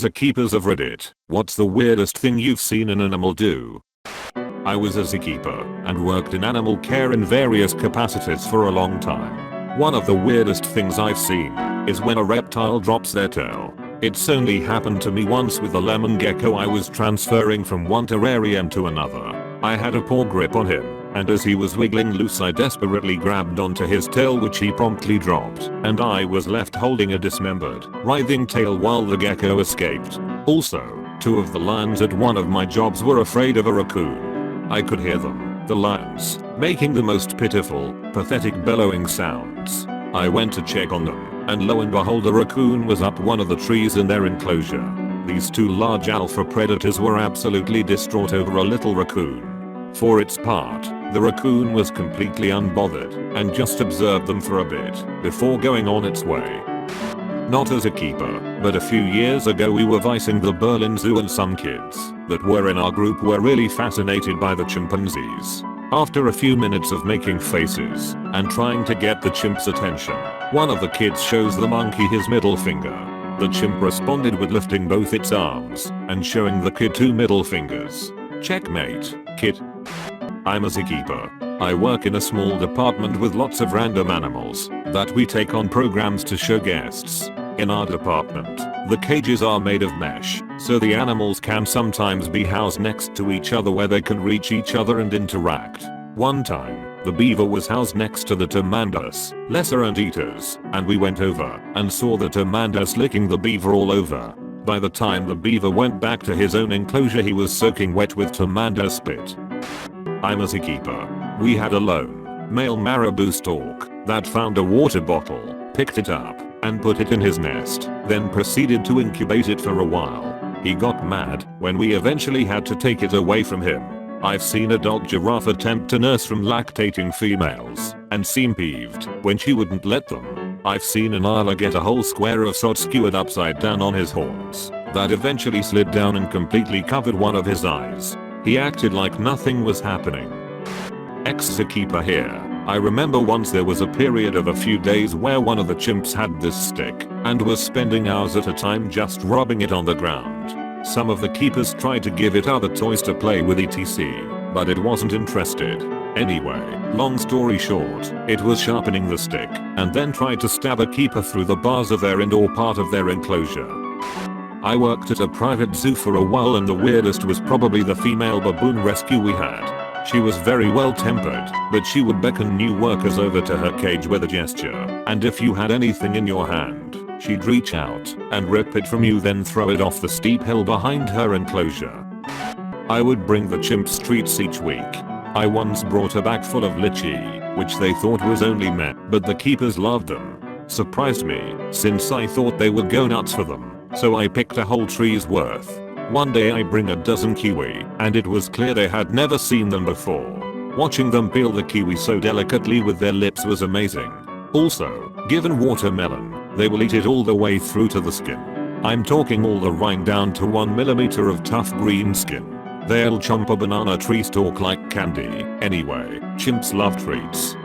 Zookeepers of Reddit, what's the weirdest thing you've seen an animal do? I was a zookeeper and worked in animal care in various capacities for a long time. One of the weirdest things I've seen is when a reptile drops their tail. It's only happened to me once with a lemon gecko. I was transferring from one terrarium to another. I had a poor grip on him, and as he was wiggling loose I desperately grabbed onto his tail, which he promptly dropped, and I was left holding a dismembered, writhing tail while the gecko escaped. Also, two of the lions at one of my jobs were afraid of a raccoon. I could hear them, the lions, making the most pitiful, pathetic bellowing sounds. I went to check on them, and lo and behold, a raccoon was up one of the trees in their enclosure. These two large alpha predators were absolutely distraught over a little raccoon. For its part, the raccoon was completely unbothered and just observed them for a bit before going on its way. Not as a keeper, but a few years ago we were visiting the Berlin Zoo, and some kids that were in our group were really fascinated by the chimpanzees. After a few minutes of making faces and trying to get the chimp's attention, one of the kids shows the monkey his middle finger. The chimp responded with lifting both its arms and showing the kid two middle fingers. Checkmate, kid. I'm a zookeeper. I work in a small department with lots of random animals that we take on programs to show guests. In our department, the cages are made of mesh, so the animals can sometimes be housed next to each other where they can reach each other and interact. One time, the beaver was housed next to the Tamandus, lesser anteaters, and we went over and saw the Tamandus licking the beaver all over. By the time the beaver went back to his own enclosure, he was soaking wet with Tamandus spit. I'm a zookeeper. We had a lone, male marabou stork that found a water bottle, picked it up, and put it in his nest, then proceeded to incubate it for a while. He got mad when we eventually had to take it away from him. I've seen a dog giraffe attempt to nurse from lactating females and seem peeved when she wouldn't let them. I've seen an Isla get a whole square of sod skewered upside down on his horns that eventually slid down and completely covered one of his eyes. He acted like nothing was happening. Ex-zookeeper here. I remember once there was a period of a few days where one of the chimps had this stick and was spending hours at a time just rubbing it on the ground. Some of the keepers tried to give it other toys to play with etc, but it wasn't interested. Anyway, long story short, it was sharpening the stick and then tried to stab a keeper through the bars of their indoor part of their enclosure. I worked at a private zoo for a while, and the weirdest was probably the female baboon rescue we had. She was very well tempered, but she would beckon new workers over to her cage with a gesture, and if you had anything in your hand, she'd reach out and rip it from you, then throw it off the steep hill behind her enclosure. I would bring the chimps treats each week. I once brought a bag full of lychee, which they thought was only meh, but the keepers loved them. Surprised me, since I thought they would go nuts for them, so I picked a whole tree's worth. One day I bring a dozen kiwi, and it was clear they had never seen them before. Watching them peel the kiwi so delicately with their lips was amazing. Also, given watermelon, they will eat it all the way through to the skin. I'm talking all the rind down to 1 millimeter of tough green skin. They'll chomp a banana tree stalk like candy. Anyway, chimps love treats.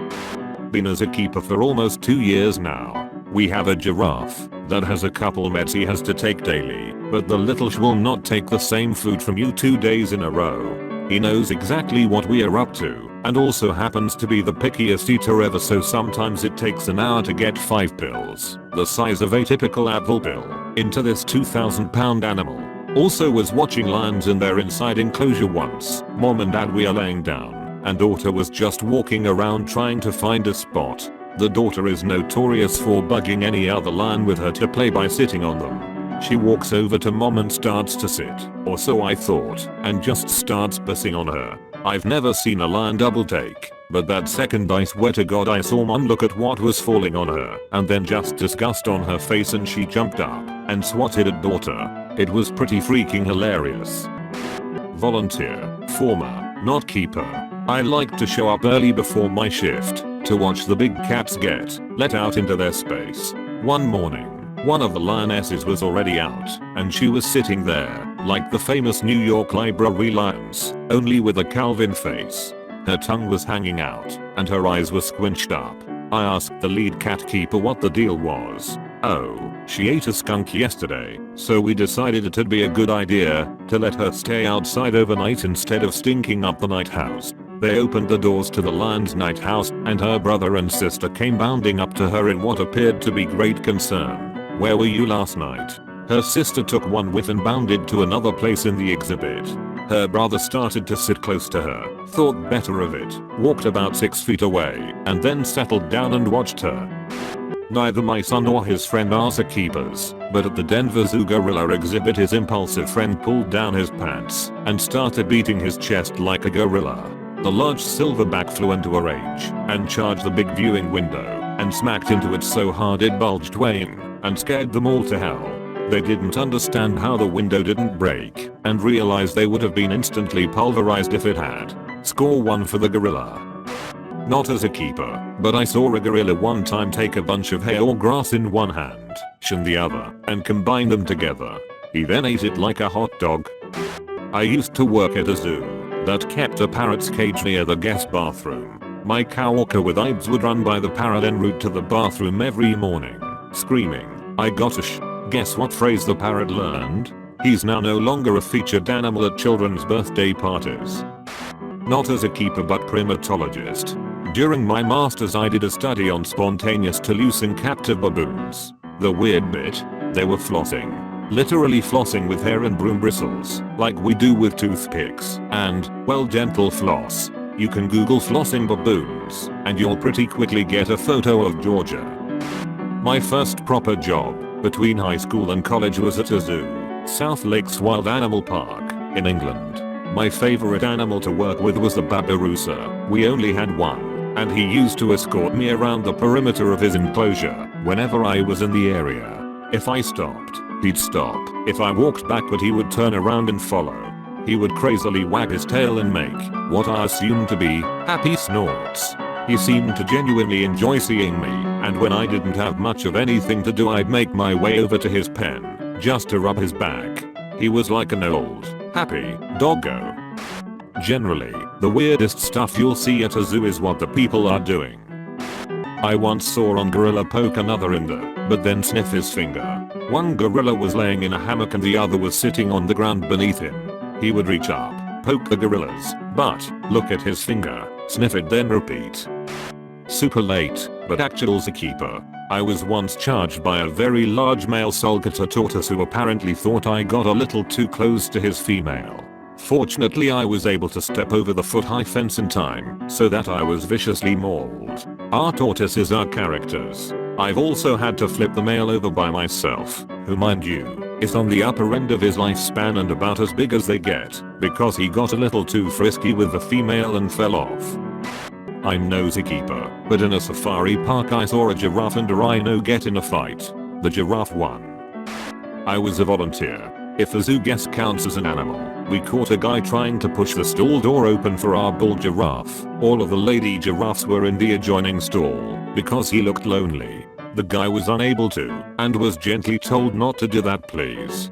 Been as a keeper for almost 2 years now. We have a giraffe that has a couple meds he has to take daily, but the little sh will not take the same food from you 2 days in a row. He knows exactly what we are up to, and also happens to be the pickiest eater ever, so sometimes it takes an hour to get 5 pills, the size of a typical Advil pill, into this 2,000-pound animal. Also was watching lions in their inside enclosure once. Mom and dad were laying down, and daughter was just walking around trying to find a spot. The daughter is notorious for bugging any other lion with her to play by sitting on them. She walks over to mom and starts to sit, or so I thought, and just starts pissing on her. I've never seen a lion double take, but that second I swear to God I saw mom look at what was falling on her, and then just disgust on her face, and she jumped up and swatted at daughter. It was pretty freaking hilarious. Volunteer, former, not keeper. I like to show up early before my shift to watch the big cats get let out into their space. One morning, one of the lionesses was already out, and she was sitting there like the famous New York Library lions, only with a Calvin face. Her tongue was hanging out, and her eyes were squinched up. I asked the lead cat keeper what the deal was. Oh, she ate a skunk yesterday, so we decided it'd be a good idea to let her stay outside overnight instead of stinking up the night house. They opened the doors to the lion's night house and her brother and sister came bounding up to her in what appeared to be great concern. "Where were you last night?" Her sister took one whiff and bounded to another place in the exhibit. Her brother started to sit close to her, thought better of it, walked about 6 feet away, and then settled down and watched her. Neither my son nor his friend are zookeepers, but at the Denver Zoo gorilla exhibit his impulsive friend pulled down his pants and started beating his chest like a gorilla. The large silverback flew into a rage and charged the big viewing window and smacked into it so hard it bulged way in and scared them all to hell. They didn't understand how the window didn't break and realized they would have been instantly pulverized if it had. Score 1 for the gorilla. Not as a keeper, but I saw a gorilla one time take a bunch of hay or grass in one hand, in the other, and combine them together. He then ate it like a hot dog. I used to work at a zoo that kept a parrot's cage near the guest bathroom. My coworker with IBS would run by the parrot en route to the bathroom every morning, screaming, "I gotta sh." Guess what phrase the parrot learned? He's now no longer a featured animal at children's birthday parties. Not as a keeper but primatologist. During my masters I did a study on spontaneous to loose and captive baboons. The weird bit? They were flossing. Literally flossing with hair and broom bristles, like we do with toothpicks, and, well, gentle floss. You can Google flossing baboons, and you'll pretty quickly get a photo of Georgia. My first proper job, between high school and college, was at a zoo, South Lakes Wild Animal Park, in England. My favorite animal to work with was the babirusa. We only had one, and he used to escort me around the perimeter of his enclosure whenever I was in the area. If I stopped, he'd stop. If I walked backward, he would turn around and follow. He would crazily wag his tail and make what I assumed to be happy snorts. He seemed to genuinely enjoy seeing me, and when I didn't have much of anything to do, I'd make my way over to his pen just to rub his back. He was like an old, happy doggo. Generally, the weirdest stuff you'll see at a zoo is what the people are doing. I once saw one gorilla poke another in the, but then sniff his finger. One gorilla was laying in a hammock and the other was sitting on the ground beneath him. He would reach up, poke the gorilla's butt, look at his finger, sniff it, then repeat. Super late, but actual zookeeper. I was once charged by a very large male sulcata tortoise who apparently thought I got a little too close to his female. Fortunately, I was able to step over the foot-high fence in time so that I was viciously mauled. Our tortoises are characters. I've also had to flip the male over by myself, who, mind you, is on the upper end of his lifespan and about as big as they get, because he got a little too frisky with the female and fell off. I'm no zookeeper, but in a safari park I saw a giraffe and a rhino get in a fight. The giraffe won. I was a volunteer. If a zoo guest counts as an animal, we caught a guy trying to push the stall door open for our bull giraffe. All of the lady giraffes were in the adjoining stall because he looked lonely. The guy was unable to and was gently told not to do that, please.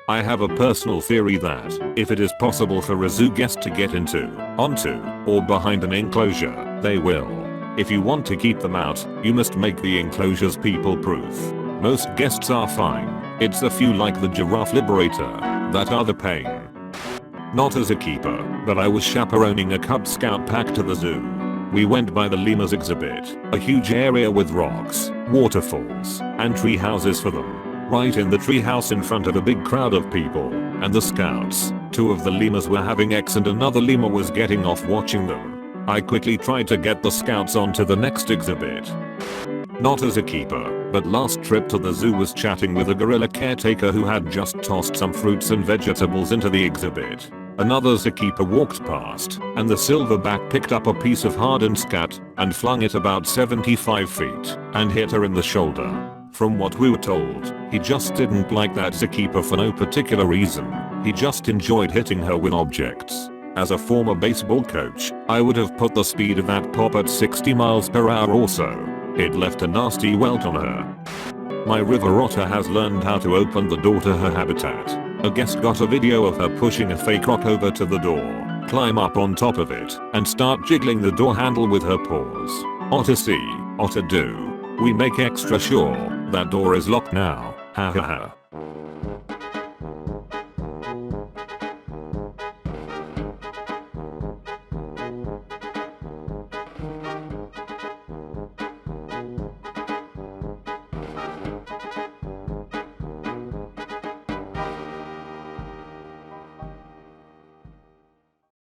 I have a personal theory that if it is possible for a zoo guest to get into, onto, or behind an enclosure, they will. If you want to keep them out, you must make the enclosures people-proof. Most guests are fine. It's a few like the giraffe liberator that are the pain. Not as a keeper, but I was chaperoning a Cub Scout pack to the zoo. We went by the lemurs exhibit, a huge area with rocks, waterfalls, and tree houses for them. Right in the treehouse in front of a big crowd of people, and the scouts, 2 of the lemurs were having X and another lemur was getting off watching them. I quickly tried to get the scouts onto the next exhibit. Not as a keeper, but last trip to the zoo was chatting with a gorilla caretaker who had just tossed some fruits and vegetables into the exhibit. Another zookeeper walked past, and the silverback picked up a piece of hardened scat and flung it about 75 feet and hit her in the shoulder. From what we were told, he just didn't like that zookeeper for no particular reason. He just enjoyed hitting her with objects. As a former baseball coach, I would have put the speed of that pop at 60 miles per hour or so. It left a nasty welt on her. My river otter has learned how to open the door to her habitat. A guest got a video of her pushing a fake rock over to the door, climb up on top of it, and start jiggling the door handle with her paws. Otter see, otter do. We make extra sure that door is locked now. Ha ha ha.